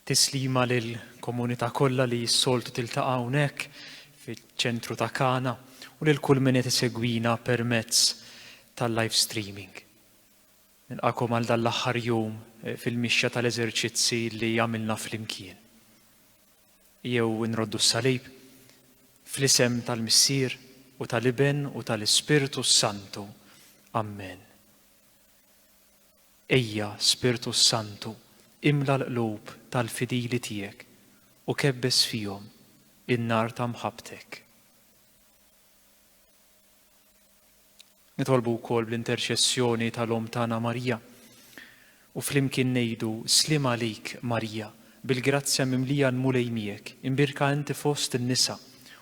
Tislima lill-komunità kollha li s-soltu tiltaqa' hawnhekk fiċ-ċentru ta' Kana u lil kull min qed isegwina permezz tal-live streaming. Nilqakom għal dan l-aħħar jum fil-mixja tal-eżerċizzi li għamilna flimkien. Jew nroddu s-salib fl-isem tal-Missier u tal-Iben u tal-Ispirtu Santu. Amen. Ejja, Spiritu Santu, imla l-qlub tal-fidili tiegħek u kebbes fihom in-nar ta' mħabbtek. Nitolbu wkoll bl-interċessjoni tal-Om tagħna Marija u flimkien ngħidu slima għalik Marija, bil-grazzja mimlija nmulej miegħek, imbirka inti fost in-nisa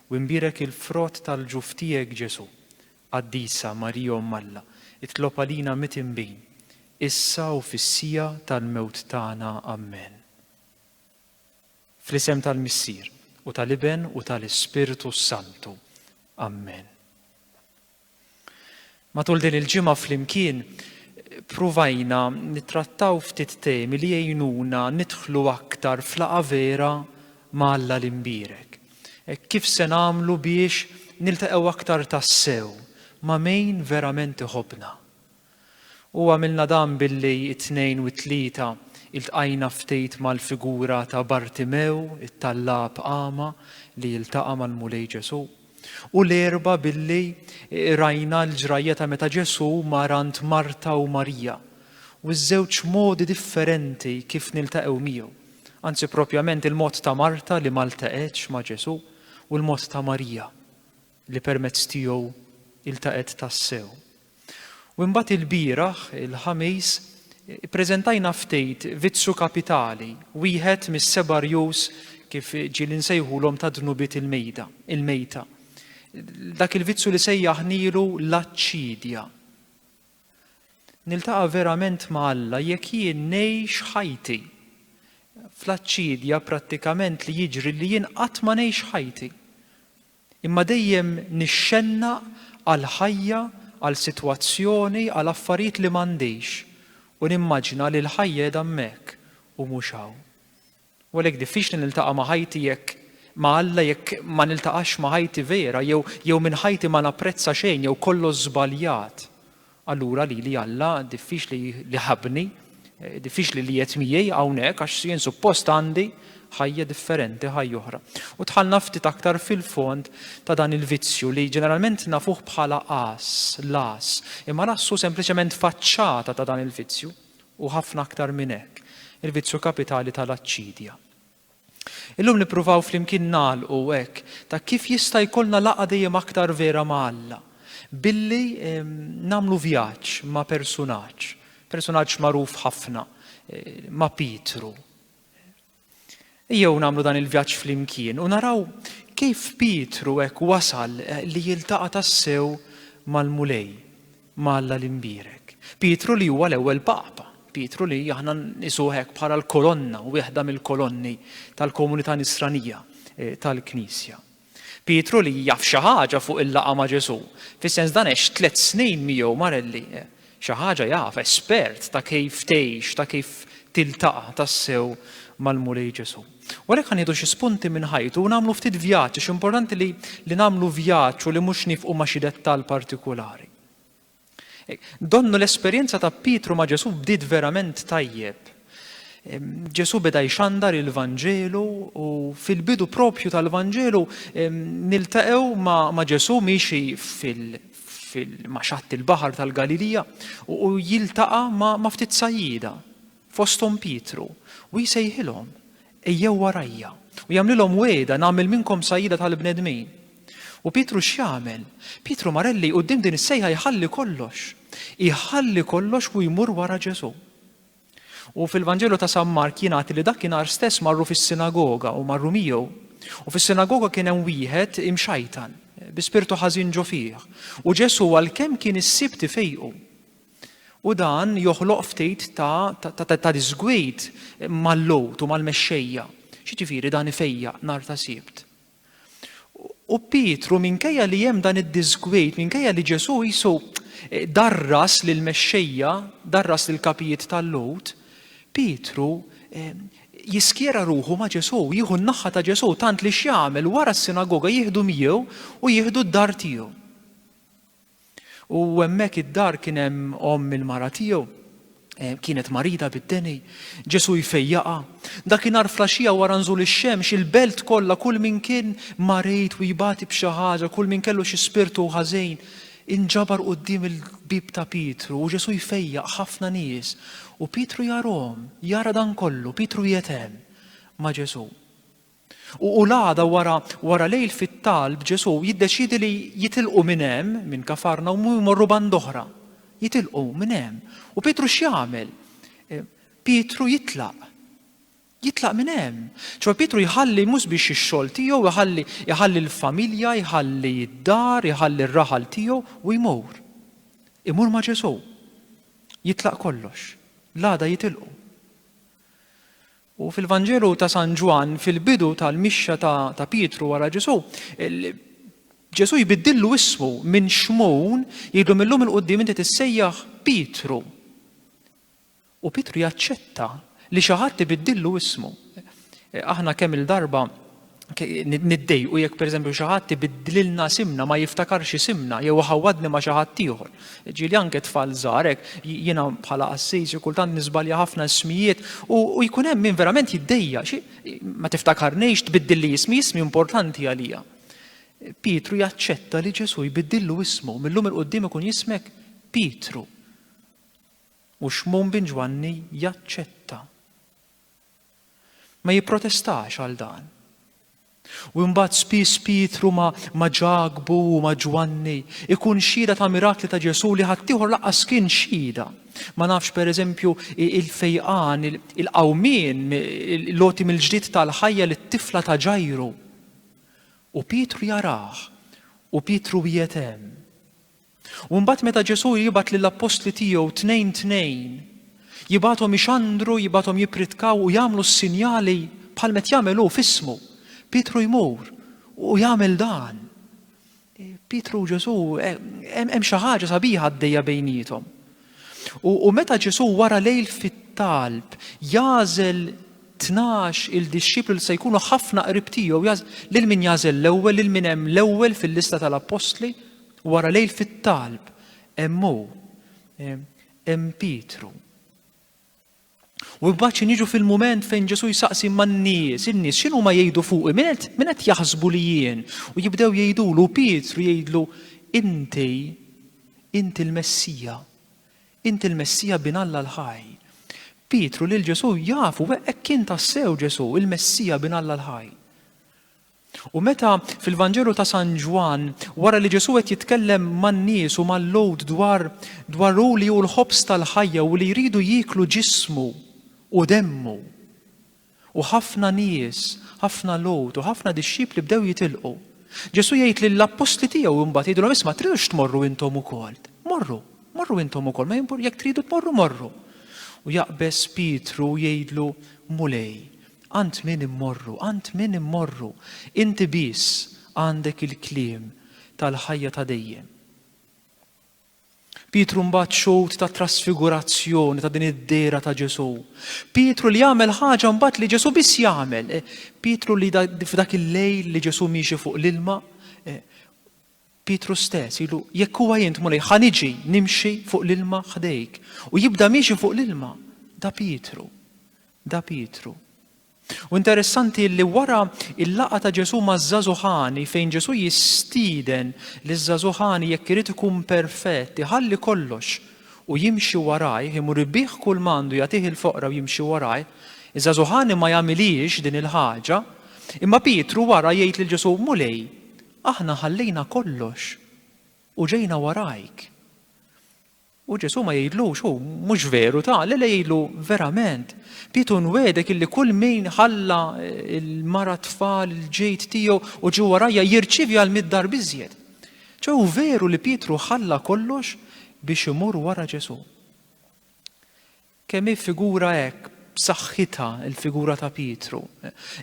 u imbirek il-frott tal-ġuf tiegħek Ġesu. Qaddisa Marija Omm Alla, itlob għalina mitinbin, issa u fis-sija tal-mewt tagħna. Amen. Fl-isem tal-Missier u tal-Iben u tal-Ispirtu Santu. Amen. Matul din il-ġimgħa flimkien pruvajna nittrattaw ftit temi li jgħinuna nidħlu aktar f'laqa vera ma' Alla l-imbierek. Kif se nagħmlu biex niltaqgħu aktar tas-sew ma' min verament iħobbna. U għamilna dan billi it-tnejn u t-tlieta iltqajna ftejt mal-figura ta' Bartimew, it-tallab qama li jiltaqa' mal-mulej Ġesu. U l-erba billi rajna l-ġrajja ta' meta Ġesu marant Marta u Marija. U ż-żewġ modi differenti kif niltaqgħu miegħu. Anzi propjament il-mod ta' Marta li ma ltaqetx ma' Ġesu u l-mod ta' Marija li permezz tiegħu iltaqet tas-sew. U mbagħad il-bieraħ, il-ħamis, ippreżentajna ftejt vizzu kapitali, wieħed mis-seba' rjus kif ġieli nsejħulhom ta' dnubiet il-mejta. Dak il-vizzu li sejjaħnielu l-aċċidja. Niltaqa' verament ma' Alla jekk jien ngħix ħajti. Fl-aċċidja prattikament li jiġri li jien qatt ma ngħix ħajti. Imma dejjem nixxennaq għal ħajja, għal sitwazzjoni, għal affarijiet li m'għandix u nimmaġina li l-ħajja qiegħda hemmhekk u mhux hawn. U għalhekk diffiċli niltaqa' ma' ħajti jekk ma' Alla jekk ma niltaqax ma' ħajti vera jew minn ħajti ma napprezza xejn jew kollox żbaljat. Allura li Alla diffiċli li ħabni, diffiċli li qed miegħi hawnhekk għax jien suppost għandi ħajja differenti, ħajja oħra. U tħallna ftit aktar fil-fond ta' dan il-vizzju li ġeneralment nafuh bħala las, imma rassu sempliċement faċċata ta' dan il-vizzju u ħafna aktar minn hekk, il-vizzju kapitali tal-aċċidja. Illum nippruvaw flimkien nagħlqu hekk ta' kif jista' jkollna laqgħa dejjem aktar vera ma' Alla billi nagħmlu vjaġġ ma' personaġġ magħruf ħafna ma' Pietru. Jew nagħmlu dan il-vjaġġ flimkien u naraw kif Pietru hekk wasal li jiltaqa' tas-sew mal-mulej ma' Alla l-imbierek. Pietru li huwa l-ewwel Papa, Pietru li aħna nisu hekk bħala l-kolonna u wieħda mill-kolonni tal-komunità Nisranija tal-Knisja. Pietru li jaf xi ħaġa fuq il-laqgħa ma' Ġesu, fis-sens dan għex 3 snin miegħu marelli, xi ħaġa jaf, espert ta' kif tgħix, ta' kif tiltaqa' tas-sew mal-mulej Ġesu. U għalhekk ħanieħdu xi spunti minn ħajtu u nagħmlu ftit vjaġġ, għax importanti li nagħmlu vjaġġ u li mhux nifqu ma' xi dettall partikulari. Donnu l-esperjenza ta' Pietru ma' Ġesu bdiet verament tajjeb. Ġesu beda jxandar il-Vanġelu u fil-bidu propju tal-Vanġelu niltaqgħu ma' Ġesu miexi ma' xatt il-baħar tal-Galilija u jiltaqa' ma' ftit sajjieda fosthom Pietru u jsejħilhom ejjew warajja u jagħmlilhom wiegħda nagħmel minnkom sajjieda tal-bnedmin. U Pietru x'jagħmel? Pietru marelli quddiem din is-sejħa jħalli kollox u jmur wara Ġesu. U fil-Vanġelu ta' San Mark jingħati li dakinhar stess marru fis-sinagoga u marru miegħu. U fis-sinagoga kien hemm wieħed imxajtan bi spirtu ħażin ġo fih. U Ġesu għalkemm kien is-sibt ifejqu. U dan joħloq ftit ta' disgwejt mal-lowt u mal-mexxejja. Xiġifieri dan ifejjaq nhar ta' sibt. U Pietru minkejja li hemm dan id-disgwejt, minkejja li Ġesu jisu darras lil mexxejja, darras lil kapijiet tal-lowt, Pietru jiskjera ruħu ma' Ġesu, jieħu n-naħħa ta' Ġesu tant li x'jagħmel wara s-sinagoga jieħdu miegħu u jieħdu d-dar tiegħu. U hemmhekk id-dar kien hemm il-mara tiegħu, kienet marida bid-deni, Ġesu jfejjaqa. Dakinhar flaxija wara nżul ix-xemx, il-belt kollha kull min kien marit u jibati b'xi ħaġa, kull min kellu xi spirtu ħażejn, inġabar quddiem il-bib ta' Pietru u Ġesu jfejjaq ħafna nies. U Pietru jarahom, jara dan kollu, Pietru jetem ma' Ġesu. U l-għada wara lejl fit-talb Ġesu jiddeċidi li jitilqu minn hemm, minn Kafarnaum u jmorru band oħra. Jitilqu minn hemm. U Pietru x'jagħmel? Pietru jitlaq minn hemm. ċoħ Pietru jħalli mhux biex ix-xogħol tiegħu, jħalli l-familja, jħalli d-dar, jħalli r-raħal tiegħu u jmur. Imur ma' Ġesu. Jitlaq kollox. L-għada jitilqu. U fil-Vanġelu ta' San Ġwan, fil-bidu tal-mixja ta' Pietru wara Ġesu, Ġesu jbiddillu ismu minn Xmon, jgħidu millum il-qudiem inti tissejjaħ Pietru. U Pietru jaċċetta li xi ħadd ibiddillu ismu. Aħna kemm il-darba niddejqu jekk pereżempju xi ħadd ibiddililna simna ma jiftakarx isimna jew ħawwadni ma xi ħadd ieħor. Ġieli anke tfal żgħar hekk jiena bħala qassis kultant nisbalja ħafna ismijiet u jkun hemm min verament jiddejjaq ma tiftakarnejx tbiddilli ismi importanti għalija. Pietru jaċċetta li Ġesu jbiddillu ismu millum il-qudiem ikun jismek Pietru. U Xmon bin Ġwanni jaċċetta. Ma jipprotestax għal dan. U mbagħad spiss Pietru ma ġagbu u ma Ġwanni ikun xhieda ta' mirakli ta' Ġesu li ħadd ieħor laqqas kien xhieda. Ma nafx pereżempju il-fejqan, il-qawmien, l-loti mill-ġdid tal-ħajja lit-tifla ta' Ġajru. U Pietru jarah, u Pietru jetem. U mbagħad meta Ġesu jibgħat lill-apostli tiegħu tnejn, jibgħathom ixandru, jibgħathom jipritkaw u jagħmlu s-sinjali bħal meta jagħmel hu f'ismu. Pietru jmur u jagħmel dan. Pietru u Ġesu hemm xi ħaġa sabiħa għaddejja bejniethom. U meta Ġesu wara lejl fit-talb jażel 12 il-disċipli li se jkunu ħafna qrib tiegħu lil min jażel l-ewwel, lil min hemm l-ewwel fil-lista tal-apostli, wara lejl fit-talb hemm Pietru. U mbagħad niġu fil-mument fejn Ġesu jsaqsi man-nies, in-nies x'inhu ma jgħidu fuqi, min qed jaħsbu li jien u jibdew jgħidulu Pietru jgħidlu inti l-Messija. Inti l-Messija bin Alla l-ħaj. Pietru lil Ġesu jafu hekk kien tassew Ġesu, il-Messija bin Alla l-ħaj. U meta fil-Vanġelu ta' San Ġwan, wara li Ġesu qed jitkellem man-nies u mal-lowd dwar li hu l-ħobs tal-ħajja u li jridu jieklu ġismu u demmu. U ħafna nies, ħafna lowd u ħafna disċipli bdew jitilqu. Ġesu jgħid lill-apostli tiegħu mbagħad jgħidulhom isma' tridux tmorru intom ukoll. Morru intom ukoll, ma jimpur jekk tridu tmorru. U jaqbes Pietru jgħidlu mulej. Ant min immorru, inti biss għandek il-kliem tal-ħajja ta' dejjem. Pietru mbagħad xogħol ta' trasfigurazzjoni ta' din id-dera ta' Ġesu. Pietru li jagħmel ħaġa mbagħad li Ġesu biss jagħmel. Pietru li f'dak il-lejl li Ġesu miexi fuq l-ilma, Pietru stess ilu jekk huwa jien tmur ħaniġi nimxi fuq l-ilma ħdejk. U jibda miexi fuq l-ilma. Da Pietru. U interessanti li wara il-laqgħa ta' Ġesu maż-żagħżugħani fejn Ġesu jistieden liż-żagħżugħani jekk irid ikun perfett, iħalli kollox u jimxi warajh, imur ibih kull mandu jagħtih il-foqra u jimxi warajh, iż-żagħżugħani ma jagħmilix din il-ħaġa, imma Pietru wara jgħid lil Ġesu mulej, aħna ħallejna kollox u ġejna warajk. U Ġesu ma jgħidlux, mhux veru le jgħidlu verament. Pietru nwedek illi kull min ħalla il-mara tfal, il-ġejt tiegħu u ġew warajja jirċievi għal mid-dar biżjed. ċew veru li Pietru ħalla kollox biex imur wara Ġesu. Kemm hi figura hekk b'saħħitha il-figura ta' Pietru.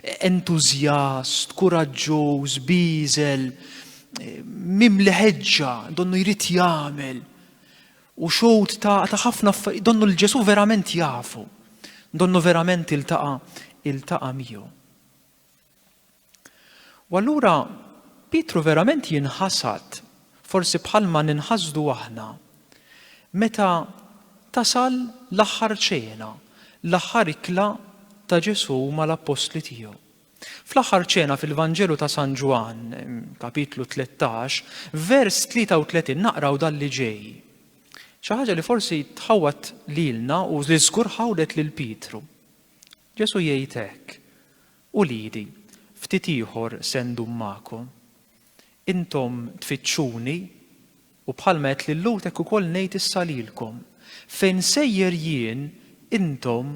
Entużjast, kuraġġuż, biżel, mimli ħeġġa, donnu jrid jagħmel. U xogħol ta' ħafna donnu l-Ġesu verament jafu. Donnu verament iltaqa' iltaqa' miegħu. U allura Pietru verament jinħasad, forsi bħalma ninħasdu aħna, meta tasal l-aħħar ċena, l-aħħar ikla ta' Ġesu mal-Apostli tiegħu. Fl-aħħar ċena fil-Vanġelu ta' San Ġwan, kapitlu 13, vers 33 naqraw dan li ġej. Xi ħaġa li forsi tħawat lilna u li żgur ħawdet lil Pietru. Ġesu jgħid hekk: u lidi, ftit ieħor se ndum magħkom. Intom tfittxuni u bħalma qed lil Lut hekk ukoll ngħid issa lilkom. Fejn sejjer jien intom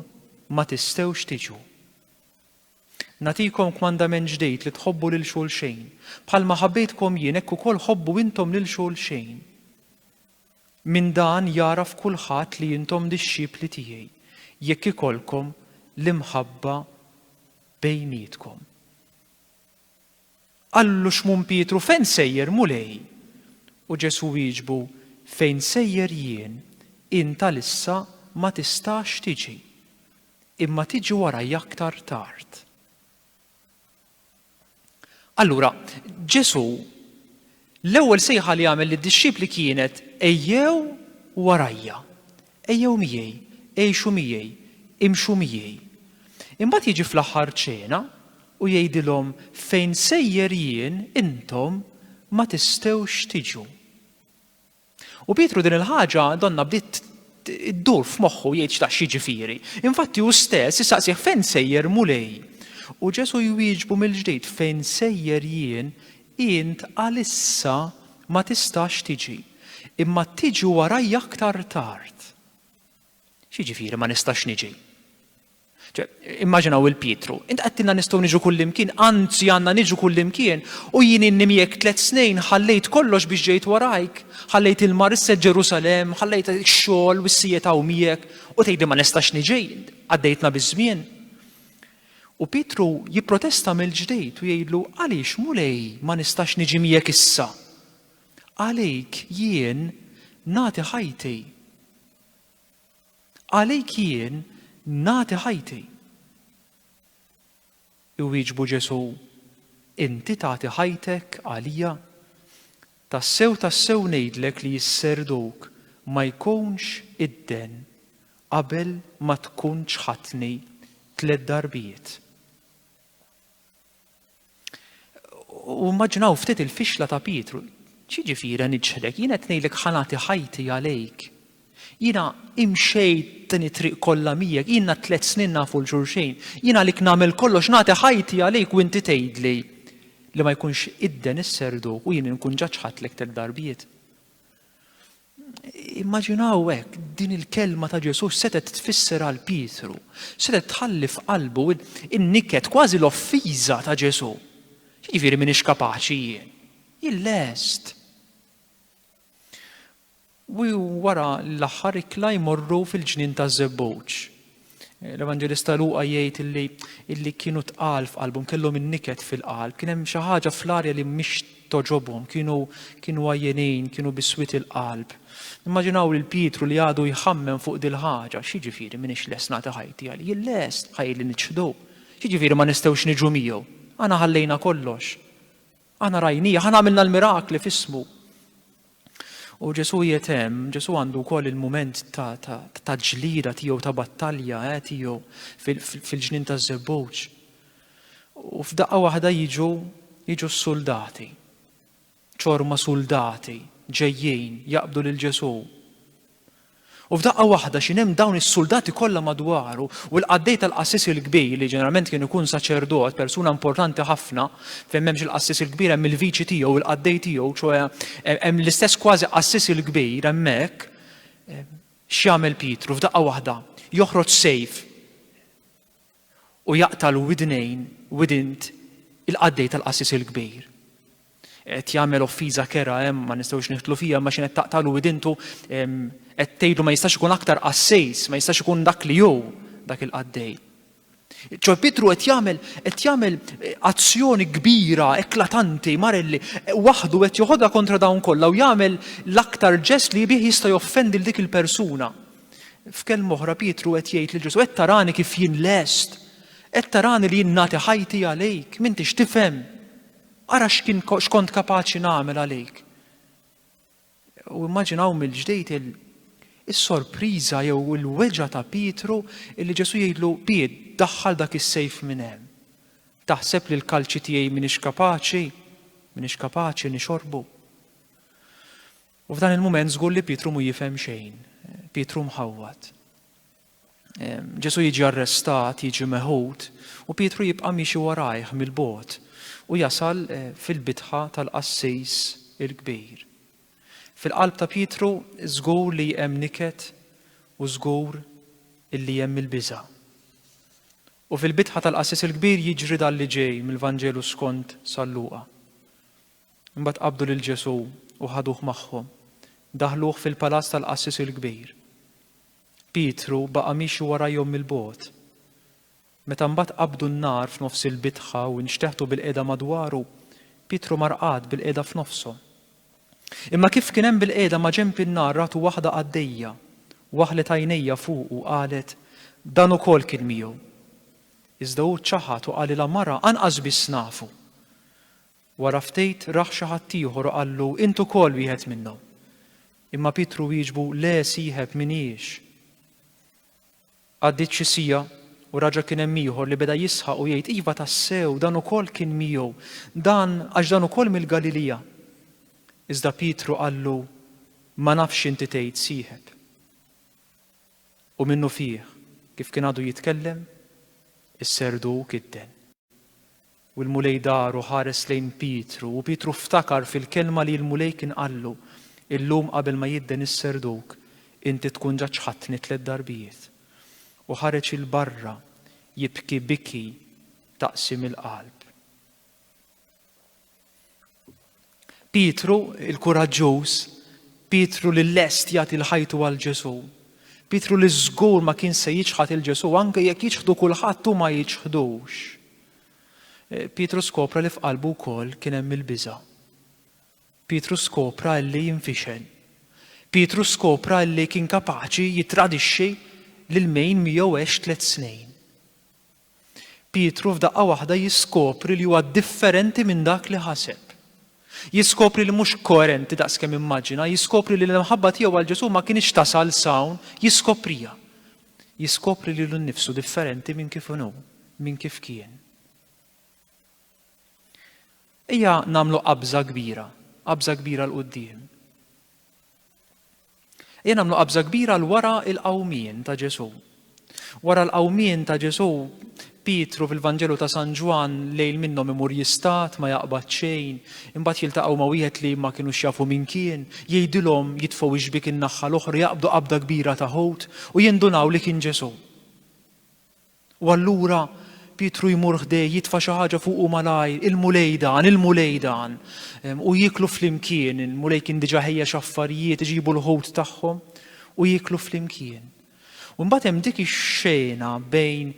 ma tistgħux tiġu. Nagħtikom kmandament ġdid li tħobbu lil xulxejn. Bħalma ħabbejtkom jien hekk ukoll ħobbu intom lil xulxejn. Min dan jaraf kulħadd li intom dixxipli tiegħi, jekk ikolkom l-imħabba bejnietkom. Qallu x'mun Pietru, fejn sejjer mulej? U Ġesu wieġbu: fejn sejjer jien, inta issa ma tistax tiġi, imma tiġi warajja aktar tard. Allura, Ġesu l-ewwel sejħa li għamel lid-dixxipli kienet: ejjew warajja, ejjew miegħi, ejxu miegħi, imxu miegħi. Imbagħad jiġi fl-aħħar ċena u jgħidilhom: fejn sejjer jien intom ma tistgħux tiġu. U Pietru din il-ħaġa donna bdiet iddur f'moħħu jgħid x'tax jiġifieri. Infatti hu stess issaqsih: fejn sejjer mulej? U Ġesu jwieġbu mill-ġdid: fejn sejjer jien int għalissa ma tistax tiġi, imma tiġi warajja aktar tard. X'jiġifieri ma nistax niġi? Immaġinaw il-Pietru, int għattilna nistgħu niġu kullimkien, anzi għandna niġu kullimkien, u jien inni miegħek 3 snin ħallejt kollox biex ġejt warajk, ħallejt il-Marissa Ġerusalem, ħallejt x-xogħol u s-sijiet hawn miegħek, u tgħidli ma nistax niġi, għaddejtna biż-żmien. U Pietru jipprotesta mill-ġdejt u jgħidlu: għaliex mulej ma nistax niġi miegħek issa? Għalejk jien nagħti ħajti. Għalejk jien nagħti ħajti. Iwieġbu Ġesu: inti tagħti ħajtek għalija? Tassew ngħidlek li jisserduk ma jkunx idden qabel ma tkun ċħatni 3 darbiet. U immaġinaw ftit il-fixla ta' Pietru. X'jiġifieri niġħdek? Jien qed ngħidlek ħanati ħajti għalejk. Jiena imxejt din it-triq kollha miegħek, jiena 3 snin nafu l-xulxejn. Jiena għalik nagħmel kollox, nagħti ħajti għalejk u inti tgħidli li ma jkunx idden is-serduk u jien inkun ġa ċħadlek 3 darbiet. Immaġinaw hekk din il-kelma ta' Ġesu setet tfisser għal Pietru, setet tħalli f'qalbu in-niket kważi l-offiża ta' Ġesu. Jiġifieri m'iniex kapaċi jien. Jien lest. U wara l-aħħar ikla jmorru fil-ġnien ta' Żebbuġ. L-Evanġelista Luqa jgħid illi kienu tqal f'qalbhom, kellhom in-niket fil-qalb, kien hemm xi ħaġa fl-arja li mhix toġobhom, kienu għajjenin, kienu biswit il-qalb. Immaġinaw lil Pietru li għadu jħammem fuq dil ħaġa, x'jiġifieri m'iniex lest nagħti ħajti għal, jien lest ħajli niċħdu. X'jiġifieri ma nistgħux niġu miegħu. Aħna ħallejna kollox. Aħna rajnija, aħna għamilna l-mirakli f'ismu. U Ġesu jetem, Ġesu għandu wkoll il-mument ta' ġlida tiegħu ta' battalja tiegħu fil-ġnien ta' Żebbuġ. U f'daqqa waħda jiġu s-soldati, ċorma soldati ġejjin jaqbdu lil Ġesu. U f'daqqa waħda x'in hemm dawn is-soldati kollha madwaru u l-qaddej tal-qassis il-kbir li ġeneralment kien ikun saċerdot, persuna importanti ħafna, fejn m'hemmx il-qassis il-kbir hemm il-viċi tiegħu u l-qaddej tiegħu, ċoe hemm l-istess kważi qassis il-kbir hemmhekk. X'jagħmel Pietru f'daqqa waħda? Joħroġ sejf u jaqtal widint il-qaddej tal-qassis il-kbir. Qed jagħmel offiża kera ma nistgħux nieħdlu fiha ma x'in qed taqtalu widintu qed tgħidu ma jistax ikun aktar qassejs, ma jistax ikun dak li hu dak il-qaddej. ċo Pietru qed jagħmel azzjoni kbira, eklatanti, marelli, waħdu qed joħodha kontra dawn kollha u jagħmel l-aktar ġest li bih jista' joffendi l dik il-persuna. F'kelma oħra Pietru qed jgħid lil Ġesu: qed tarani kif jien lest, Qed tarani li nagħti ħajti għalejk, m'intix tifhem. Ara x'kont kapaċi nagħmel għalejk. U immaġinaw mill-ġdejt is-sorpriża jew il-weġa ta' Pietru illi Ġesu jgħidlu Piet daħħal dak is-sejf minn hemm. Taħseb li l-kalċi tiegħi m'iniex kapaċi nixorbu. U f'dan il-mument żgur li Pietru mu jifhem xejn. Pietru mħawwad. Ġesu jiġi arrestat, jiġi meħud, u Pietru jibqa' miexi warajh mill-bogħod u jasal fil-bitħa tal-qassis il-kbir. Fil-qalb ta' Pietru żgur li hemm niket u żgur illi hemm il-biża'. U fil-bitħa tal-qassis il-kbir jiġri dan li ġej mill-Vanġelu skont San Luqa. Imbagħad qabdu lil Ġesu u ħaduh magħhom. Daħluh fil-palazz tal-qassis il-kbir. Pietru baqa' miexi warajhom mill-bogħod. Meta mbagħad qabdu n-nar f'nofs il-bitħa u nxteħtu bil-qiegħda madwaru, Pietru marqad bil-qiegħda f'nofshom. Imma kif kien hemm bil-qiegħda ma' ġenb in-nar ratu waħda għaddejja, waħlet għajnejja fuq u qalet dan ukoll kien miegħu. Iżda hu ċaħat u qalilha mara anqas biss nafu. Wara ftit raħ xi ħadd ieħor u qallu int ukoll wieħed minnhom. Imma Pietru wieġbu le sieħeb minix. Għaddiet xi sija u raġa kien hemm ieħor li beda jisħaq u jgħid iva tassew dan ukoll kien miegħu, għax dan ukoll mill-Galilija. Iżda Pietru qallu ma nafx inti tgħid sieħeb. U minnu fih kif kien għadu jitkellem, is-serdu kidden. U l-mulej daru ħares lejn Pietru u Pietru ftakar fil-kelma li l-mulej kien qallu illum qabel ma jidden is-serduk inti tkun ġa ċħadtni 3 darbijiet. U ħareġ il-barra jibki biki taqsim il-qalb. Pietru il-kuraġġuż, Pietru li lest jagħti l-ħajtu għal Ġesu. Pietru li żgur ma kien se jiġħad il-Ġesu anke jekk jiġħdu kulħadd u ma jiġħdux. Pietru skopra li f'qalbu wkoll kien hemm il-biża'. Pietru skopra li jinfixen. Pietru skopra li kien kapaċi jitradixxi lil mejn miegħu għex 3 snin. Pietru f'daqqa waħda jiskopri li huwa differenti minn dak li ħaseb. Jiskopri li mhux koerenti daqskemm immaġina, jiskopri li l-imħabba tiegħu għal Ġesu ma kienx tasal sawn, jiskoprija. Jiskopri li l-nifsu differenti minn kif inhu, minn kif kien. Ejja nagħmlu qabża kbira l-qudiem. Ejja nagħmlu qabża kbira l wara il-qawmien ta' Ġesu. Wara l-qawmien ta' Ġesu, Pietru fil-Vanġelu ta' San Ġwan lejl minnhom imur jistat ma jaqbad xejn, imbagħad jiltaqgħu ma' wieħed li ma kinux jafu min kien, jgħidilhom jitfgħu ixbik in-naħa l-oħra jaqbdu qabda kbira ta' ħowt u jindunaw li kien Ġesu. U allura Pietru jmur ħdej jitfa' xi ħaġa fuqu malajr, il-mulej dan, u jiklu flimkien, il-mulej kien diġà ħejja x'affarijiet iġibu l-ħowt tagħhom u jiklu flimkien. U mbagħad hemm dik ix-xena bejn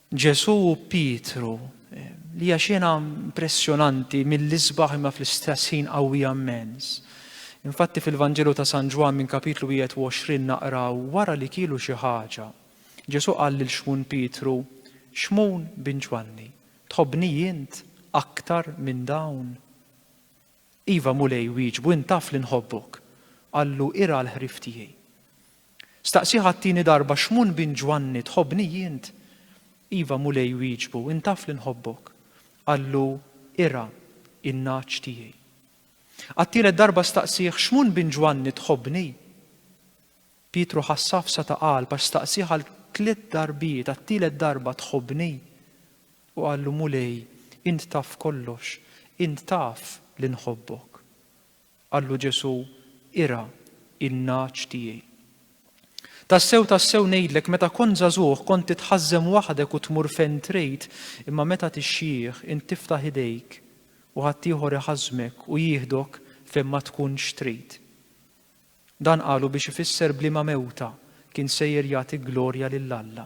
Ġesu u Pietru li hija xena impressjonanti mill-isbaħ imma fl-istess ħin qawwija immens. Infatti fil-Vanġelu ta' San Ġwan minn kapitlu 21 naqraw wara li kielu xi ħaġa. Ġesu qal lil xmun Pietru, xmun bin Ġwanni, tħobbni int aktar minn dawn. Iva mulej wieġbu int taf li nħobbok, qallu ira l-ħrif tiegħi. Staqsih għat-tieni darba xmun bin Ġwanni tħobbni int. Iva mulej wieġbu int taf li nħobbok, qallu ira in-naċ tiegħi. Għat-tielet darba staqsih xmun bin Ġwanni tħobbni. Pietru ħassafsa ta' qalb għax staqsih għal 3 darbiet, għat-tielet darba tħobbni. U qallu mulej, int taf kollox, int taf li nħobbok. Qallu Ġesu, ira in-naċ tiegħi. Tassew ngħidlek meta kont żagħżugħ kont titħażżem waħdek u tmur fejn trid, imma meta tixjieħ int tiftaħ idejk u ħadd ieħor iħażmek u jieħdok fejn ma tkunx trid. Dan qalu biex ifisser bliema mewta kien sejjer jagħti glorja lil Alla.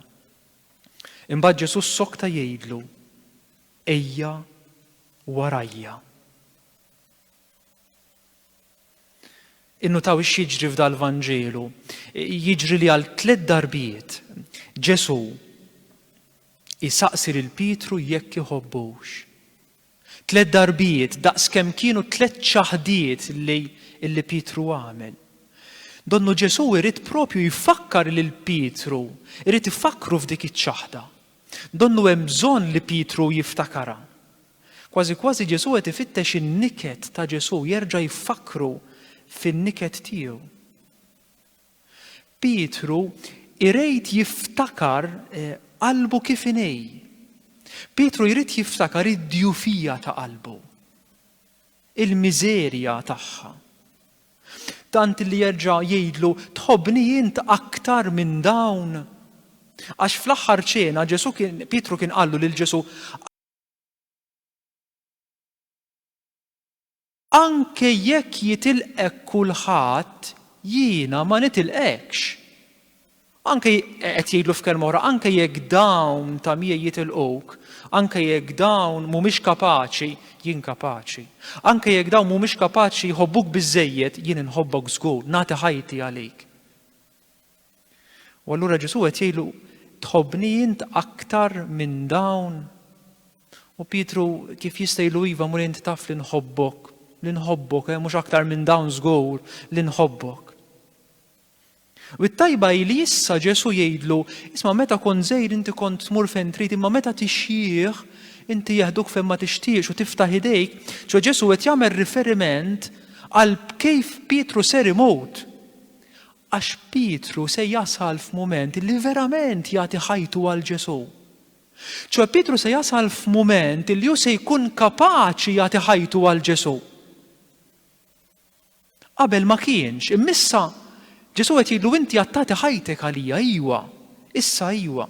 Imbagħad Ġesu sokta jgħidlu, ejja warajja. Innutaw ix-jiġri f'dal Vanġelu, jiġri li għal 3 darbiet Ġesu isaqsi lil Pietru jekk iħobbux. 3 darbiet, daqskemm kienu 3 ċaħdiet li Pietru għamel. Donnu Ġesu irid propju jfakkar lil Pietru, irid ifakkru f'dik iċ-ċaħda. Donnu hemm bżonn li Pietru jiftakara. Kważi kważi Ġesu qed ifittex in-niket ta' Ġesu jerġa' jfakkru fin-niket tiegħu. Pietru irid jiftakar qalbu kif inhi. Pietru jrid jiftakar id-djufija ta' qalbu, il-miżerja tagħha. Tant li jerġa' jgħidlu tħobbni int aktar minn dawn. Għax fl-aħħar ċena Pietru kien qallu lil Ġesu anke jekk jitilqek kulħadd jiena ma nitilqekx. Anke qed jgħidlu f'kelma oħra, anke jekk dawn ta' mija jitilquk, anke jekk dawn mhumiex kapaċi, jien kapaċi. Anke jekk dawn mhumiex kapaċi jħobbuk biżżejjed, jien inħobbok żgur, nagħti ħajti għalik. U allura Ġesu qed jgħidlu tħobbni int aktar minn dawn. U Pietru kif jista' jgħidu iva mur int taf li nħobbok, mhux aktar minn dawn żgur li nħobbok. U t-tajba li issa Ġesu jgħidlu, isma' meta kont żgħir inti kont tmur fejn trid, imma meta tixjieħ inti jaħduk fejn ma tixtieqx u tiftaħ idejk. Ġesu qed jagħmel riferiment għal kejf Pietru ser imut. Għax Pietru se jasal f'mument li verament jagħti ħajtu għal Ġesu. Pietru se jasal f'mument li hu se jkun kapaċi jagħti ħajtu għal Ġesu. Qabel ma kienx, immissa Ġesu qed jgħidlu inti għattati ħajtek għalija, iwa, issa iwa.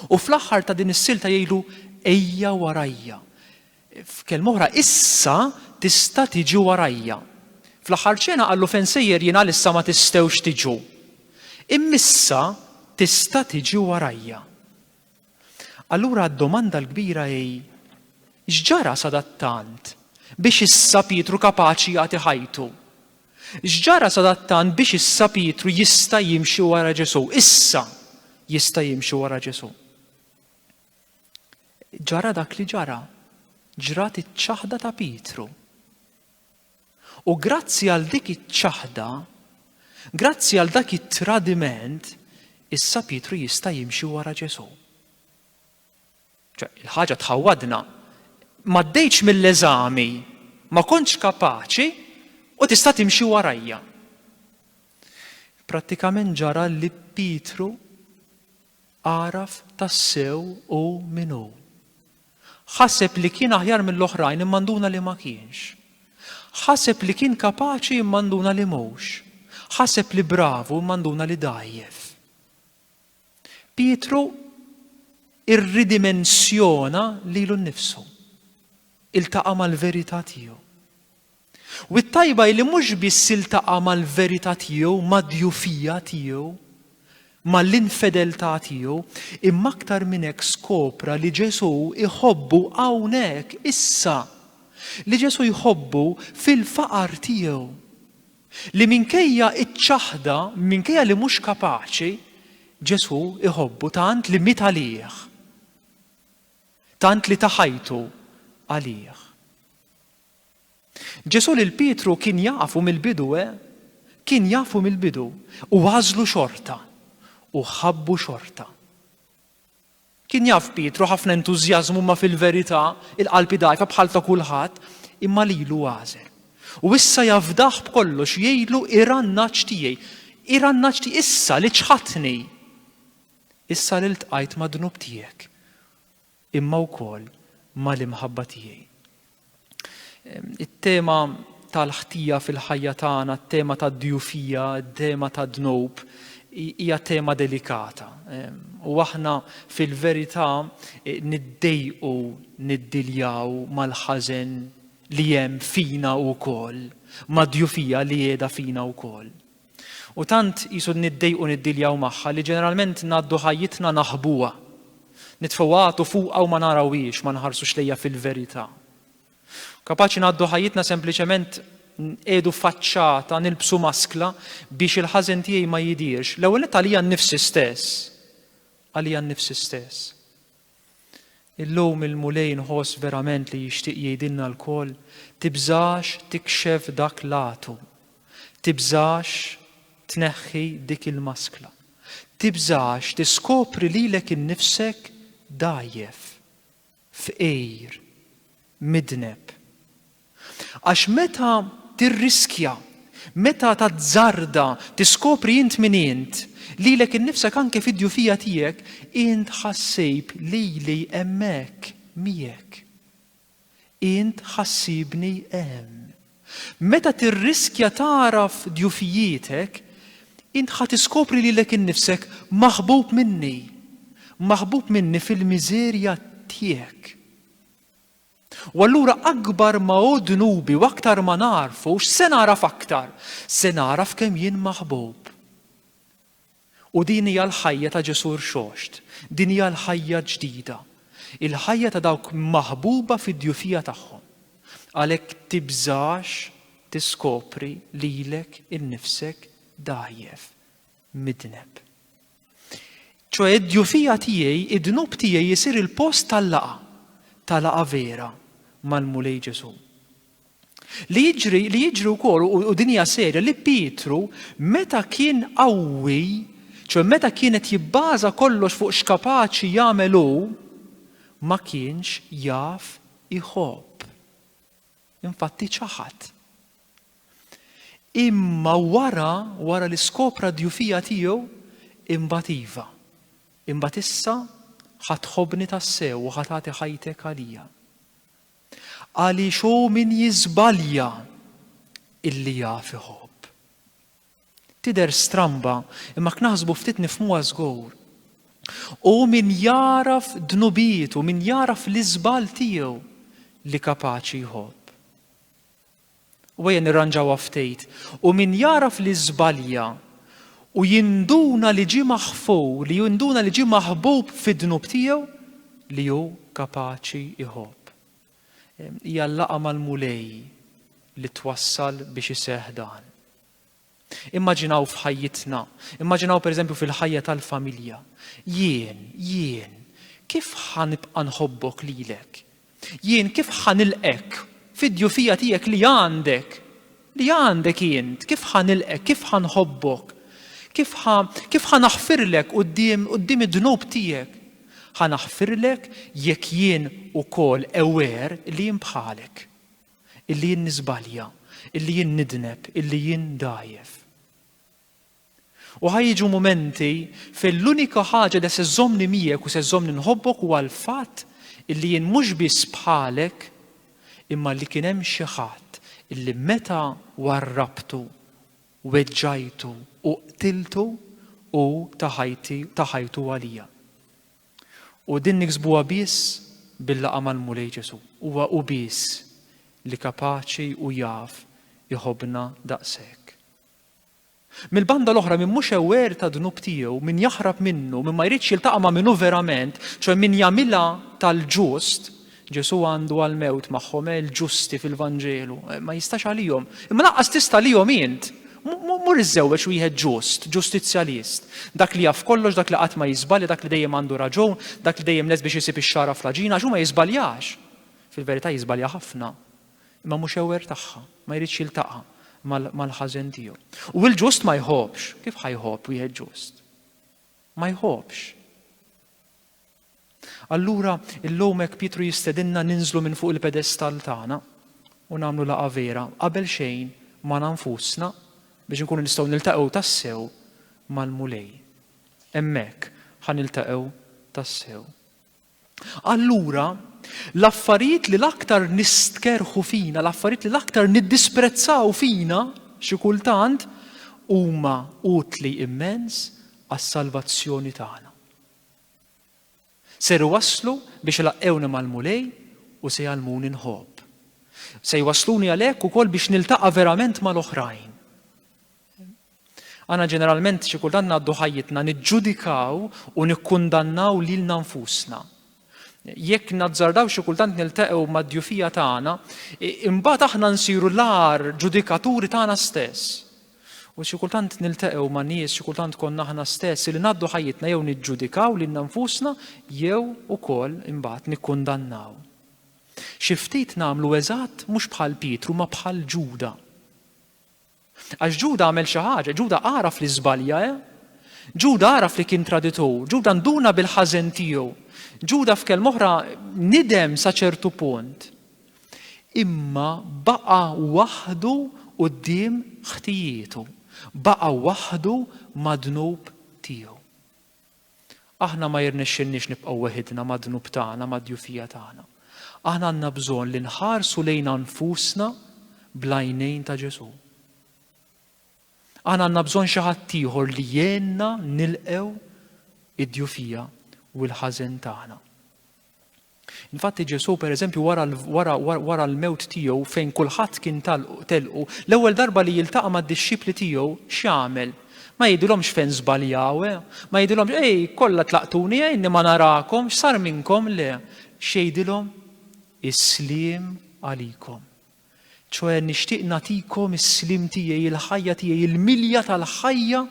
U fl-aħħar ta' din is-silta jgħidlu ejja warajja. F'kelma oħra issa tista' tiġi warajja. Fl-aħħar ċena qallu fejn sejjer jien issa ma tistgħux tiġu. Immissa tista' tiġi warajja. Allura d-domanda l-kbira hi x'ġara sadattant biex issa Pietru kapaċi jagħti ħajtu? X'ġara sadattant biex issa Pietru jista' jimxi wara Ġesu? Issa jista' jimxi wara Ġesu. Ġara dak li ġara, ġrat iċ-ċaħda ta' Pietru. U grazzi għal dik iċ-ċaħda, grazzi għal dak it-tradiment, issa Pietru jista' jimxi wara Ġesu. Il-ħaġa tħawwadna, ma ddejtx mill-eżami, ma kontx kapaċi, u tista' timxi warajja. Prattikament ġara li Pietru għaraf tassew u minnu. Ħaseb li kien aħjar mill-oħrajn immanduna li ma kienx. Ħaseb li kien kapaċi immanduna li mhux. Ħaseb li bravu immanduna li dajjef. Pietru irridimensjona lilu nnifsu. Iltaqa' mal-verità tiegħu. U t-tajba li mhux biss iltaqa' mal-verità tiegħu, mad-djufija tiegħu, mal-infedeltà tiegħu, imma aktar minn hekk skopra li Ġesu iħobbu hawnhekk issa. Li Ġesu jħobbu fil-faqar tiegħu. Li minkejja iċ-ċaħda, minkejja li mhux kapaċi, Ġesu iħobbu tant li miet għalih. Tant li taħajtu għalih. Ġesu lil Pietru kien jafu mill-bidu, kien jafu mill-bidu u għażlu xorta u ħabbu xorta. Kien jaf Pietru ħafna entużjażmu ma fil-verità il-qalbi dajfa bħal ta' kulħadd imma lilu għażel. U issa jafdaħ b'kollox jgħidlu irannaġġ tiegħi, irannaġġ tiegħi issa li ċħatni. Issa li ltqajt ma' dnub tiegħek imma wkoll mal-imħabba tiegħi. It-tema tal-ħtija fil-ħajja tagħna, it-tema tad-djufija, it-tema tad-dnub hija tema delikata. U aħna fil-verità niddejqu, niddiljaw mal-ħażen li hemm fina wkoll, mad-djufija li qiegħda fina wkoll. U tant qisu niddejqu niddiljaw magħha li ġeneralment ngħaddu ħajjitna naħbuha. Nitfgħu fuqha u ma narawhiex, ma nħarsux lejha fil-verità. Kapaċi ngħaddu ħajjitna sempliċement qiegħdu faċċata nilbsu maskla biex il-ħażen tiegħi ma jidirx. L-ewwel nett għalija nnifsi stess. Għalija nnifsi stess. Illum il-mulej nħoss verament li jixtieq jgħidilna l-koll, tibżax tikxef dak latu, tibżax tneħħi dik il-maskla, tibżax tiskopri lilek innifsek dajjef, fqejr, midneb. Għax meta tirriskja, meta tazzarda, tiskopri int min int, lilek innifsek anke fid-djufija tiegħek, int ħassib lili hemmhekk miegħek. Int ħassibni hemm. Meta tirriskja taraf djufijietek, int ħatiskopri lilek innifsek maħbub minni fil-miżerja tiegħek. U allura akbar ma hu dnubi u aktar ma narfu, x'se naraf aktar? Se naraf kemm jien maħbub. U din hija l-ħajja ta' Ġesur Xoxt, din hija l-ħajja ġdida, il-ħajja ta' dawk maħbuba fid-djufija tagħhom. Għalhekk tibżax tiskopri lilek innifsek dajjef, midneb. ċoe id-djufija tiegħi, id-dnub tiegħi jisir il-post tal-laqa vera mal-mulej Ġesu. Li jiġri wkoll u din hija serja li Pietru meta kien qawwi, ċoe meta kienet jibbaża kollox fuq x'kapaċi jagħmel hu, ma kienx jaf iħobb. Infatti ċaħad. Imma wara li skopra d-djufija tiegħu imbagħad iva. Imbagħad issa ħatħobbni tassew u ħatagħti ħajtek għalija. Għaliex hu min jiżbalja illi jaf iħobb. Tidher stramba, imma knaħsbu ftit nifhmuha żgur. U min jaraf dnubietu, min jaraf l-iżbal tiegħu li kapaċi jħobb. U għajja nirranġawha ftit. U min jaraf l-iżbalja u jinduna li ġie maħfur, li jinduna li ġie maħbub fid-dnub tiegħu li hu kapaċi jħobb. Hija l-laqa mal-mulej li twassal biex iseħħ dan. Immaġinaw f'ħajjitna, immaġinaw pereżempju fil-ħajja tal-familja. Jien, kif ħanibqa' nħobbok lilek? Jien kif ħanilqek fid-djufija tiegħek li għandek int, kif ħanilqek, kif ħanħobbok? Kif ħanaħfirlek quddiem id-dnub tiegħek? Ħanaħfirlek jekk jien ukoll ewer li jien bħalek, illi jien niżbalja, illi jien nidneb, illi jien dajjef. U ħajġu momenti fil-unika ħaġa li se żommni miegħek u se żommni nħobbok huwa l-fatt illi jien mhux biss bħalek, imma li kien hemm xi ħadd illi meta warrabtu, weġġajtu u qtiltu u taħajtu għalija. U din niksbuha biss bil-laqa mal-mulej Ġesu. Huwa hu biss li kapaċi u jaf jħobbna daqshekk. Mill-banda l-oħra min mhux ewer ta' dnub tiegħu, min jaħrab minnu, min ma jridx jiltaqa' ma' minnu verament, ċoe min jagħmilha tal-ġust, Ġesu għandu għal-mewt magħhom il-ġusti fil-Vanġelu, ma jistax għalihom. Imma laqqas tista' lihom int. Mur iżżewweġ wieħed ġust, ġustizzjalist. Dak li jaf kollox, dak li qatt ma jiżbalja, dak li dejjem għandu raġun, dak li dejjem les biex isib ix-xara fl-ġina, x'hu ma jiżbaljax. Fil-verità jiżbalja ħafna. Imma mhux ewer tagħha, ma jridx jiltaqa' mal-ħażen tiegħu. U l-ġust ma jħobbx. Kif ħajħobb wieħed ġust? Ma jħobbx. Allura illum hekk Pietru jistedinna ninżlu minn fuq il-pedestal tagħna u nagħmlu laqa vera qabel xejn ma nfusna biex inkunu nistgħu niltaqgħu tassew mal-mulej. Hemmhekk ħaniltaqgħu tassew. Allura l-affarijiet li l-aktar nistkerħu fina, l-affarijiet li l-aktar niddisprezzaw fina xi kultant huma utli immens għas-salvazzjoni tagħna. Se jwasslu biex ilaqqewni mal-mulej u se jgħalmuni nħobb. Se jwassluni għalhekk ukoll biex niltaqa' verament mal-oħrajn. Għana ġeneralment xi kultant ngħaddu ħajjitna niġġudikaw u nikkundannaw lilna nfusna. Jekk nazzardaw xi kultant niltaqgħu mad-djufija tagħna, imbagħad aħna nsiru l-ar ġudikaturi tagħna stess. U xi kultant niltaqgħu ma' nies, xi kultant konna aħna stess li ngħaddu ħajjitna jew niġġudikaw lil nfusna jew ukoll imbagħad nikkundannaw. Xi ftit nagħmlu eżatt mhux bħal Pietru ma bħal Ġuda. Għax Ġuda għamel xi ħaġa, Ġuda għaraf li żbalja, Ġuda għaraf li kien traditur, Ġuda nduna bil-ħażen tiegħu. Ġuda f'kelma oħra nidem sa ċertu punt. Imma baqa' waħdu quddiem ħtijietu. Baqa' waħdu mad-dnub tiegħu. Aħna ma jirnexxinniex nibqgħu weħidna mad-dnub tagħna, mad-djufija tagħna. Aħna għandna bżonn li nħarsu lejn anfusna bl-għajnejn ta' Ġesu. Aħna għandna bżonn xi ħadd ieħor li jgħinna nilqgħu id-djufija u l-ħażen tagħna. Infatti Ġesu pereżempju wara l-mewt tiegħu fejn kulħadd kien telqu, l-ewwel darba li jiltaqa' mad-dixxipli tiegħu x'għamel? Ma jgħidulhomx fejn żbaljaw, ma jgħidulhomx kollha tlaqtuni inni ma narakom, x'sar minnkom le. X'jgħidilhom? Is-sliem għalikom. ċoe nixtieq nagħtikom is-sliem tiegħi, il-ħajja tiegħi, il-milja tal-ħajja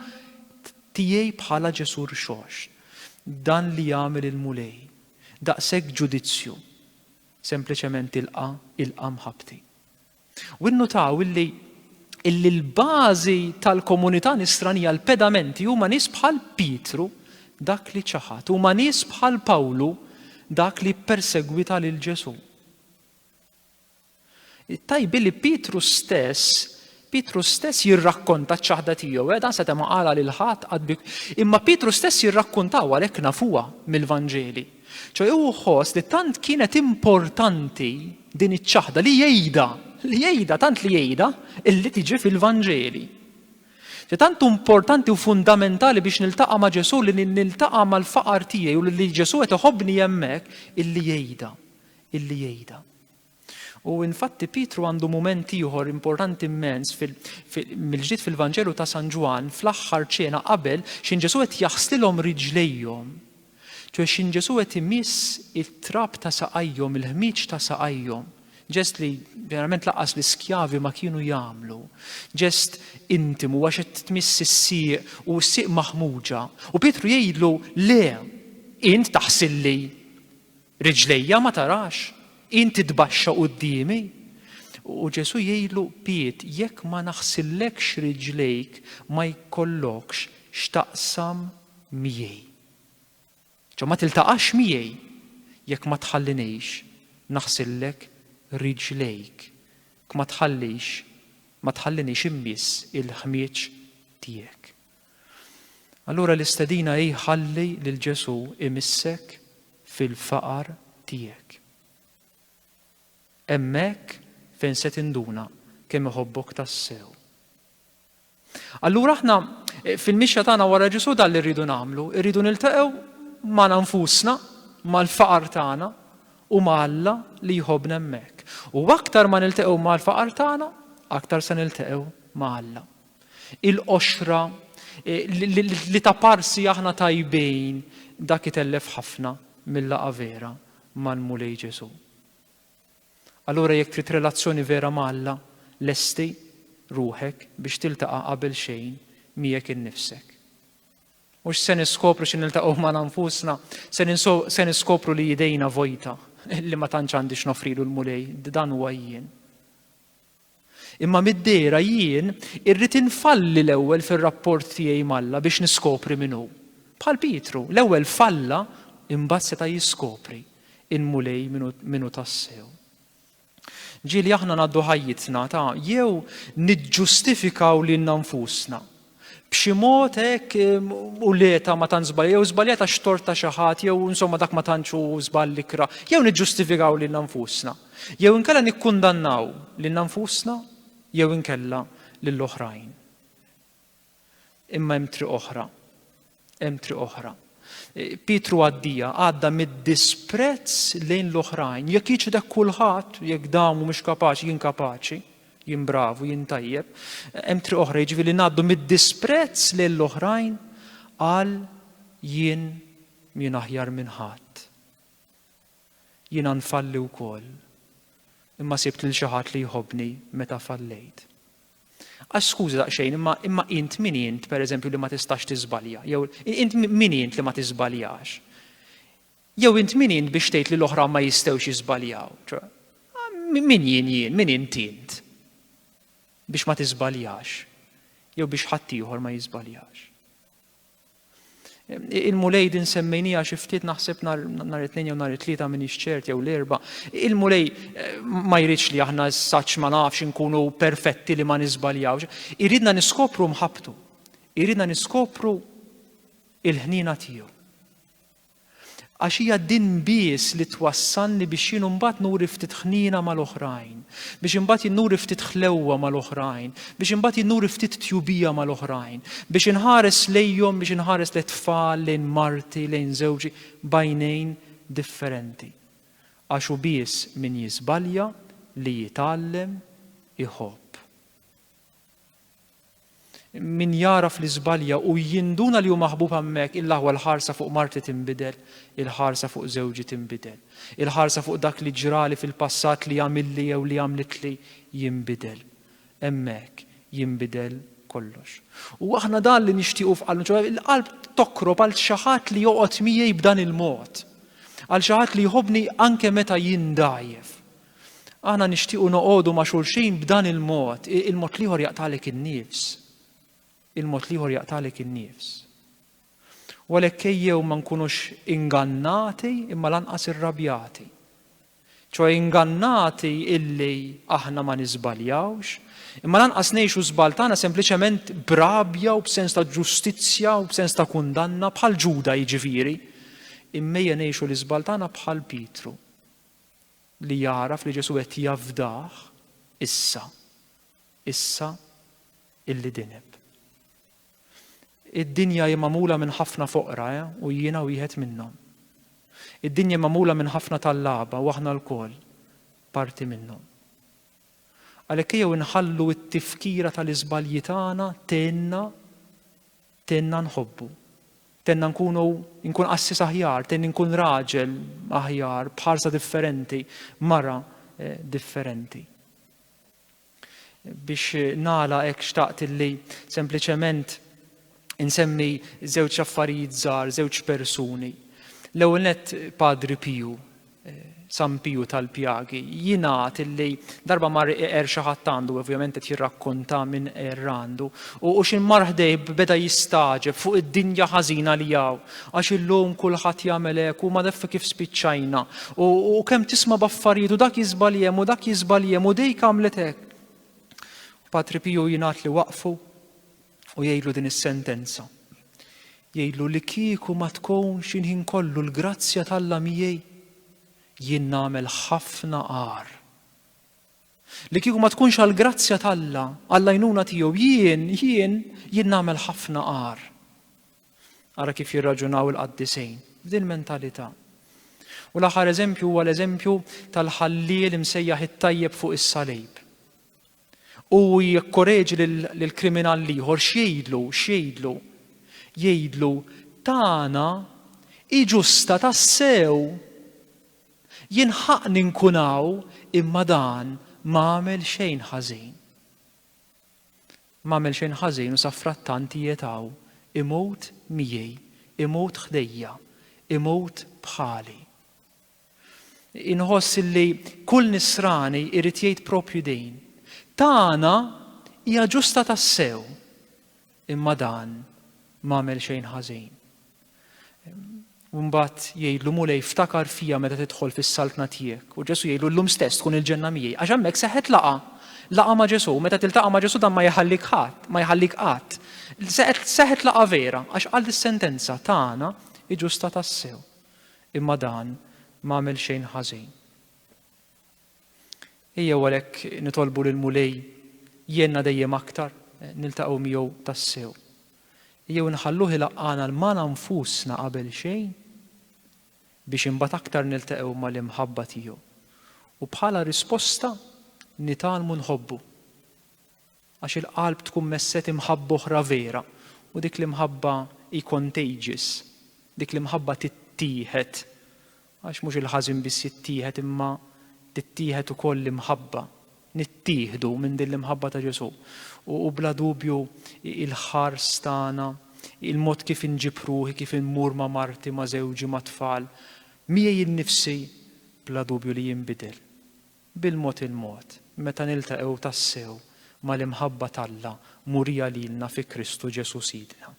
tiegħi bħala Ġesur xox. Dan li jagħmel il-mulej. Daqshekk ġudizzju, sempliċement ilqa' mħabbti. U nnutaw illi l-bażi tal-komunità nisranija l-pedamenti huma nies bħal Pietru dak li ċaħat, huma nies bħal Pawlu dak li ppersegwita lil Ġesu. Tajbi li Pietru stess jirrakkonta ċ-ċaħda tiegħu, dan se ma qala lil ħadd imma Pietru stess jirrakkuntaw għalhekk nafuha mill-Vanġeli. ċoe hu ħoss li tant kienet importanti din iċ-ċaħda li jgħidha tant li jgħidha illi tiġi fil-Vanġeli. Tant importanti u fundamentali biex niltaqa' ma' Ġesu li niltaqa' mal-faqar tiegħi u li Ġesu qed iħobbni hemmhekk illi jgħidha. U infatti Pietru għandu mument ieħor importanti immens mill-ġdid fil-Vanġelu ta' San Ġwan fl-aħħar ċena qabel x'in Ġesu qed jaħslilhom riġlejhom. ċoe x'in Ġesu qed imiss it-trab ta' saqajhom, il-ħmiġ ta' saqajhom. Ġest li verament laqqas l-iskjavi ma kienu jagħmlu. Ġest intimu għax qed tmiss is-sieq u s-sieq maħmuġa. U Pietru jgħidlu le, int taħsilli riġlejja ma tarax. Inti tbaxxa qudiemi. U Ġesu jgħidlu Piet, jekk ma naħsillekx riġlejk ma jkollokx x'taqsam miegħi. ċo ma tiltaqax miegħi jekk ma tħallinejx naħsillek riġlejk. Ma tħallinix immiss il-ħmieġ tiegħek. Allura l-istedina ħalli lil Ġesu imissek fil-faqar tiegħek. Hemmhekk fejn se tinduna kemm iħobbok tassew. Allura aħna fil-mixja tagħna wara Ġesu dan li rridu nagħmlu, irridu niltaqgħu ma' nfusna, mal-faqar tagħna u ma' Alla li jħobbna hemmhekk. U aktar ma niltaqgħu mal-faqar tagħna, aktar se niltaqgħu ma' Alla. Il-qoxra li ta' parsi aħna tajbejn dak itellef ħafna mill-laqa vera mal-mulej Ġesu. Allura jekk trid relazzjoni vera ma' Alla, lesti ruħek biex tiltaqa' qabel xejn miegħek innifsek. Mhux se niskopru xi niltaqgħu ma' nfusna, se niskopru li jidejna vojta li ma tantx għandix nofrilu l-mulej, dan huwa jien. Imma mid-dejra jien irrid infalli l-ewwel fir-rapport tiegħi mal-Alla biex niskopri min hu. Bħal Pietru, l-ewwel falla imbagħad seta' jiskopri in-mulej minu tassew. Ġieli aħna ngħaddu ħajjitna ta' jew niġġustifikaw lilna nfusna. B'xi mod hekk u leta ma tant żbalja, jew żbaljata xtort ta' xi ħadd, jew insomma dak ma tantx hu żball ikra, jew niġġustifikaw lilna nfusna. Jew inkella nikkundannaw lilna nfusna, jew inkella lill-oħrajn. Imma hemm triq oħra. Pietru għadda mid-disprezz lejn l-oħrajn. Jekk jiġi kulħadd, jekk dawn mhumiex kapaċi, jien kapaċi, jien bravu, jien tajjeb, hemm triq oħra jiġifieri ngħaddu mid-disprezz lejn l-oħrajn għal jien aħjar minn ħadd. Jiena nfalli wkoll. Imma sibt lil xi ħadd li jħobbni meta fallejt. Għax skuża daqsxejn, imma int min int pereżempju li ma tistax tiżbalja, jew int min int li ma tiżbaljax. Jew int min int biex tgħid li l-oħra ma jistgħux jiżbaljaw. Min jien, min int biex ma tiżbaljax, jew biex ħadd ieħor ma jiżbaljax. Il-mulej din semmejnija xi ftit naħseb nhar it-tnejn jew nhar it-tlieta m'iniex ċert jew l-erba'. Il-mulej ma jridx li aħna saċ ma nafx inkunu perfetti li ma niżbaljawx. Iridna niskopru mħabbtu. Iridna niskopru il-ħnina tiegħu. Għax hija din biss li twassalni biex jien imbagħad nuri ftit ħnina mal-oħrajn, biex imbagħad nuri ftit ħlewwa mal-oħrajn, biex imbagħad nuri ftit tjubija mal-oħrajn, biex inħares lejhom, biex inħares l-tfal, lejn marti, lejn żewġi bajnejn differenti. Għax hu biss min jiżbalja li jitgħallem iħobb. Min jaraf li żbalja u jinduna li hu maħbub hemmhekk il-laħwa l-ħarsa fuq marti tinbidel, il-ħarsa fuq żewġi tinbidel, il-ħarsa fuq dak li ġrali fil-passat li għamilli jew li għamlitli jinbidel. Hemmhekk jinbidel kollox. U aħna dan li nixtiequ f'qalbna, il-qalb tokrob għal xi ħadd li joqgħod miegħi b'dan il-mod. Għal xi ħadd li jħobbni anke meta jindajjef. Aħna nixtiequ noqogħdu ma' xulxin b'dan il-mod, il-mod ieħor jaqtalek in-nifs. Il-mod ieħor jaqtalek in-nifs. U għalhekk ejjew ma nkunux ingannati imma lanqas irrabjati. ċoħ ingannati illi aħna ma niżbaljawx, imma lanqas ngħixu żball tagħna sempliċement brabja u b'sens ta' ġustizzja u b'sens ta' kundanna bħal Ġuda jiġifieri, immejja ngħixu l-iżball tagħna bħal Pietru li jaraf li Ġesu qed jafdah issa illi dineb. Id-dinja hija magħmula minn ħafna foqra u jiena wieħed minnhom. Id-dinja magħmula minn ħafna tallaba u aħna lkoll parti minnhom. Għalhekk jew inħallu t-tifkira tal-iżbalji tagħna tenna nħobbu. Tenna nkun qassis aħjar, tenni nkun raġel aħjar, bħarsa differenti, mara differenti. Biex nagħlaq hekk xtaqt illi sempliċement insemmi żewġ affarijiet żgħar, żewġ persuni. L-ewwel nett Padri Piju, San Piju tal-Pjagi, jingħad illi darba mar xi ħadd għandu, ovvjament qed jirrakkonta minn għandu, u xi marħdej beda jistaġeb fuq id-dinja ħażina li hawn, għax illum kulħadd jagħmel hekk u ma naf kif spiċċajna, u kemm tisma' b'affarijiet u dak jiżbaljem u dak jiżbaljem u dejk għamlet hekk. Padri Piju jingħad li waqfu u jgħidlu din is-sentenza. Jgħidlu li kieku ma tkunx inħin kollu l-grazzja tal-Alla miegħi, jien nagħmel ħafna għar. Li kieku ma tkunx għall-grazzja tal-Alla, għall-għajnuna tiegħu, jien nagħmel ħafna għar. Ara kif jirraġunaw il-qaddisejn, b'din mentalità. U l-aħħar eżempju huwa l-eżempju tal-ħalliel imsejjaħ it-tajjeb fuq is-salib. U jikkoreġi lill-kriminal ieħor x'jgħidlu? Jgħidlu tagħna hi ġusta tassew. Jien ħaqni nkun hawn imma dan m'għamel xejn ħażin. M'għamel xejn ħażin u saffrattant jietaw imut miegħi, imut ħdejja, imut bħali. Inħoss li kull nisrani irid jgħid proprju dejn. Tagħna hija ġusta tassew, imma dan m'għamel xejn ħażin. U mbagħad jgħidlu mulej ftakar fija meta tidħol fis-saltna tiegħek. U Ġesu jgħidlu llum stess tkun il-ġenna miegħi. Għax hemmhekk seħħet laqa ma' Ġesu, meta tiltaqa' ma' Ġesu dan ma jħallik qatt. Seħħet laqa vera, għax qal is-sentenza tagħna hi ġusta tassew, imma dan m'għamel xejn ħażin. Ejja għalhekk nitolbu lil mulej jenna dejjem aktar niltaqgħu miegħu tassew. Jew nħalluh ilaqqana l-mana nfusna qabel xejn biex imbagħad aktar niltaqgħu mal-imħabba tiegħu. U bħala risposta nitalmu nħobbu. Għax il-qalb tkun messet imħabba oħra vera u dik l-imħabba hi contagious, dik l-imħabba tittieħed. Għax mhux il-ħażin biss jittieħed imma tittieħed ukoll l-imħabba nittieħdu minn din l-imħabba ta' Ġesu. U bla dubju il-ħars tagħna, il-mod kif inġib ruħi, kif inmur ma' marti, ma' żewġi, ma' tfal, miegħi innifsi bla dubju li jinbidel. Bil-mod il-mod, meta niltaqgħu tassew mal-imħabba t'Alla murija lilna fi Kristu Ġesu Sidna.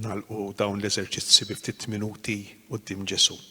Nagħlqu dawn l-eżerċizzi bi ftit minuti quddiem Ġesu.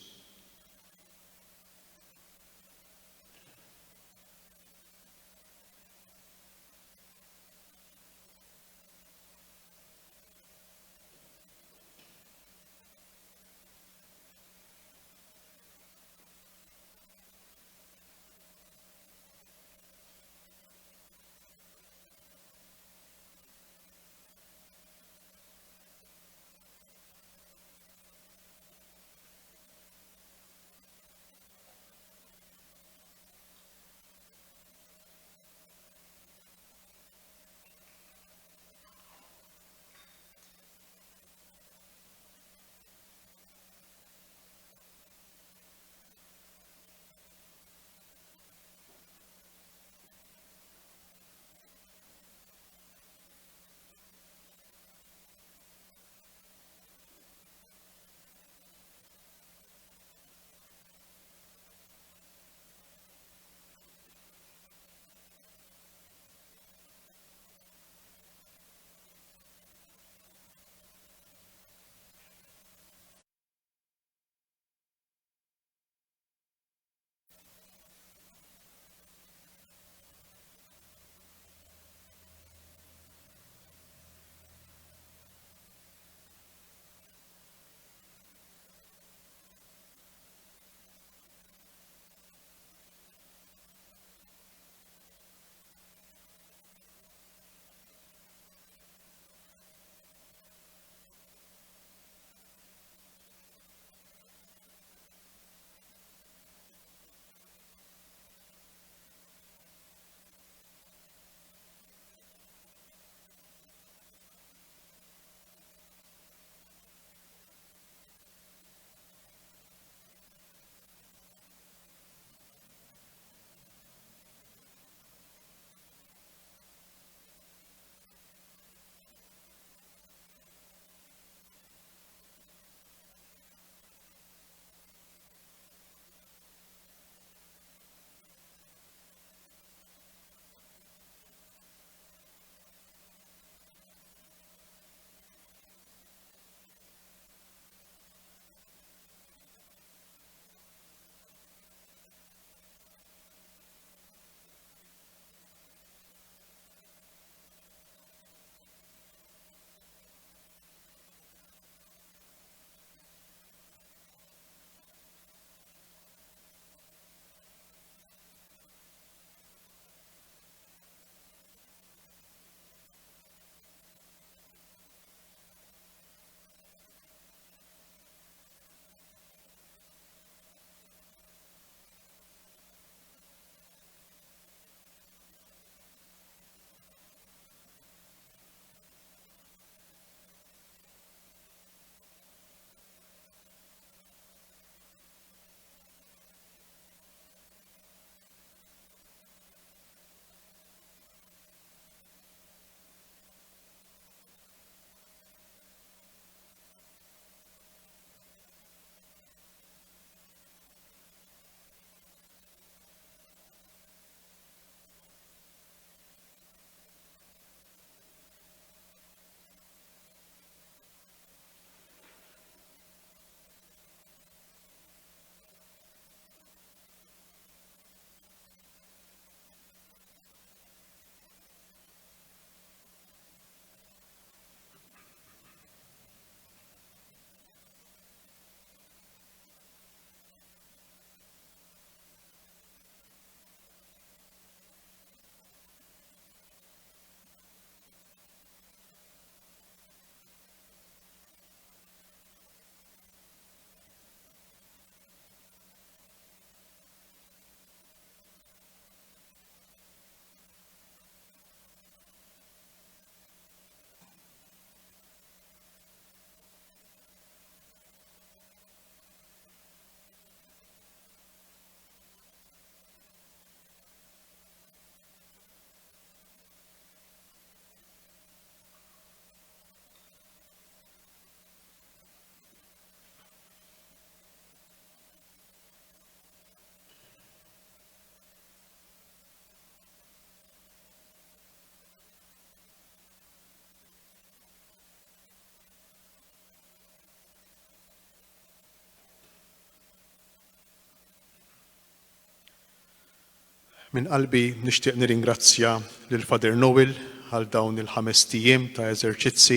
Min qalbi nixtieq nirringrazzja lil Father Noel għal dawn il-5 ijiem ta' eżerċizzi.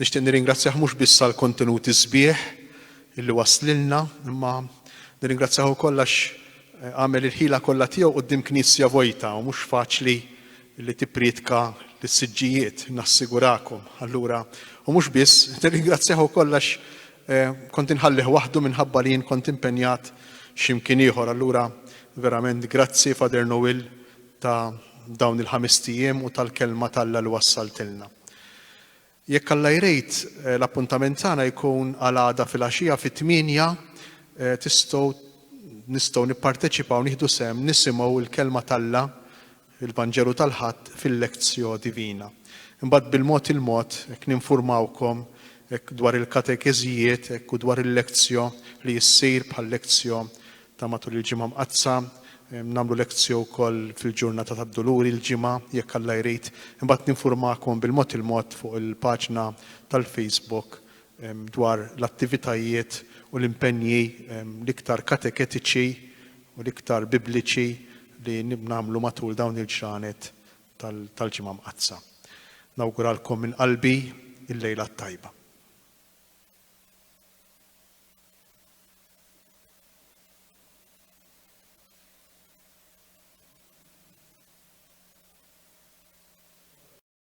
Nixtieq nirringrazzjah mhux biss għal kontenuti sbieħ illi waslilna, imma nirringrazzjah ukoll għax għamel il-ħila kollha tiegħu quddiem knisja vojta u mhux faċli li tippriedka lis-siġġijiet, nassigurakom. Allura, u mhux biss, nirringrazzjah ukoll għax kont inħallih waħdu minħabba li jien kont impenjat x'imkien ieħor. Allura verament grazzi Father Noel ta' dawn il-5 ijiem u tal-kelma tal-Alla li wassaltilna. Jekk Alla jrid l-appuntament tagħna jkun għal għada fil-għaxija fit-8 nistgħu nipparteċipaw nieħdu sehem nisimgħu l-kelma tal-Alla il-Vanġelu tal-Ħadd fil-lezzjo divina. Imbagħad bil-mod il-mod hekk ninfurmawkom hekk dwar il-katekeżijiet hekk u dwar il-lezzjo li ssir bħal lezzjo ta' matul il-ġimgħa mqazza, nagħmlu lezzjo wkoll fil-ġurnata tad-duluri l-ġimgħa jekk Alla jrid. Imbagħad ninfurmakom bil-mod il-mod fuq il-paġna tal-Facebook dwar l-attivitajiet u l-impenji l-iktar kateketiċi u l-iktar bibliċi li nagħmlu matul dawn il-ġranet tal-ġimgħa mqazza. Nawguralkom minn qalbi il-lejla tajba.